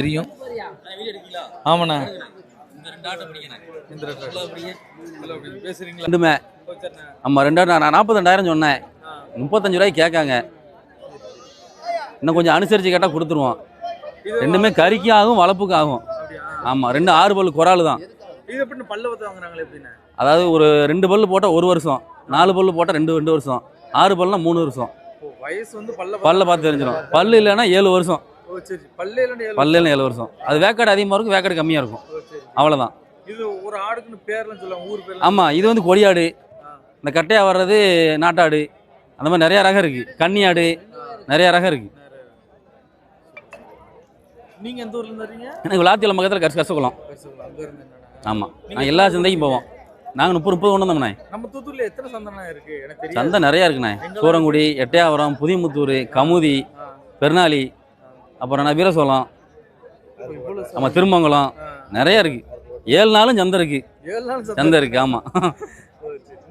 தெரியும். ஆமாண்ணா. ரெண்டுமே ஆமாம் 42,000 சொன்னேன். 35 ரூபாய்க்கு கேட்காங்க. இன்னும் கொஞ்சம் அனுசரித்து கேட்டால் கொடுத்துருவோம். ரெண்டுமே கறிக்கும் ஆகும் வளர்ப்புக்கும் ஆகும். ஆமாம் 2 6 பல்லு குறால் தான். அதாவது ஒரு 2 பல்லு போட்டால் 1 வருஷம், 4 பல்லு போட்டால் 2 வருஷம், 6 பல்லுனா 3 வருஷம். பல்ல பார்த்து தெரிஞ்சிடும். பல்லு இல்லைன்னா 7 வருஷம். பல்லு 7 வருஷம். அது வேக்காடு அதிகமாக இருக்கும், வேக்காடு கம்மியாக இருக்கும். அவ்வளோதான். ஆமாம் இது வந்து கொடியாடு, இந்த கட்டையாக வர்றது நாட்டாடு, அந்த மாதிரி நிறைய ரகம் இருக்குது. கன்னியாடு நிறைய ரகம் இருக்குது. நீங்க எந்த ஊர்ல இருக்கீங்க? எனக்கு விளாத்தியல் பக்கத்தில் கசகுளம். ஆமாம் நாங்கள் எல்லா சந்தைக்கும் போவோம். நாங்கள் 30 கொண்டு வந்தோம்ண்ணே. நம்ம தூத்துக்குடியில் எத்தனை சந்தை இருக்கு? எனக்கு தெரியும். சந்தை நிறையா இருக்குண்ணே. சூரங்குடி, எட்டையாவரம், புதியமுத்தூர், கமுதி, பெருநாளி, அப்புறம் வீரசோளம், ஆமாம் திருமங்கலம் நிறைய இருக்குது. 7 நாளும் சந்தை இருக்குது. 7 நாள் சந்தை இருக்குது. ஆமாம்.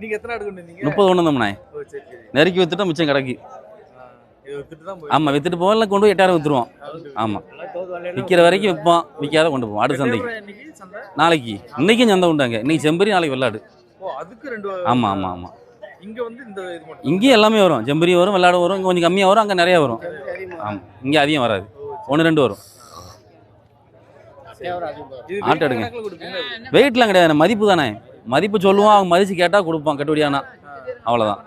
நீங்க எத்தனை ஆடு கொண்டு வந்தீங்க? 30 கொண்டு வந்தோம்ண்ணே. நெருக்கி வித்துட்டோம், மிச்சம் கிடக்கு. ஆமாம் வித்துட்டு போகல, கொண்டு போய் 8000 வித்துருவோம். ஆமாம் விற்கிற வரைக்கும் விற்போம், விற்காத கொண்டு போவோம். ஆடு சந்தைக்கு நாளைக்கு. இன்னைக்கும் சந்தை உண்டாங்க. இன்னைக்கு செம்பரி, நாளைக்கு வெள்ளாடு. ஆமாம் ஆமாம் ஆமாம். இங்கேயும் எல்லாமே வரும். செம்பரி வரும், வெள்ளாடு வரும். இங்கே கொஞ்சம் கம்மியாக வரும், அங்கே நிறையா வரும். ஆமாம் இங்கே அதிகம் வராது, 1 2 வரும். ஆட்டு எடுங்க. வெயிட்லாம் கிடையாது, மதிப்பு தானே. மதிப்பு சொல்லுவோம், அவங்க மதிச்சு கேட்டால் கொடுப்போம். கட்டுப்படியானா அவ்வளோதான்.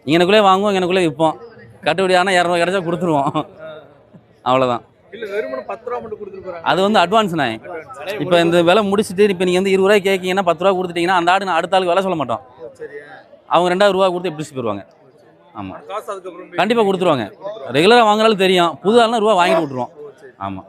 இங்கனக்குள்ளே வாங்குவோம், இங்கனக்குள்ளே விற்போம். கட்டுப்படியானா 200 கிடைச்சா கொடுத்துருவோம். அவ்வளோதான். அது வந்து அட்வான்ஸ்ண்ணே. இப்போ இந்த விலை முடிச்சுட்டு இப்போ நீங்கள் வந்து 20 ரூபாய் கேட்கீங்கன்னா 10 ரூபா கொடுத்துட்டீங்கன்னா அந்த ஆடு நான் அடுத்த ஆளுக்கு விலை சொல்ல மாட்டோம். அவங்க 2000 ரூபா கொடுத்து எப்படி போயிடுவாங்க. ஆமாம் கண்டிப்பாக கொடுத்துருவாங்க. ரெகுலராக வாங்குறாலும் தெரியும். புது ஆளுனா ரூபா வாங்கிட்டு விட்ருவோம். ஆமாம்.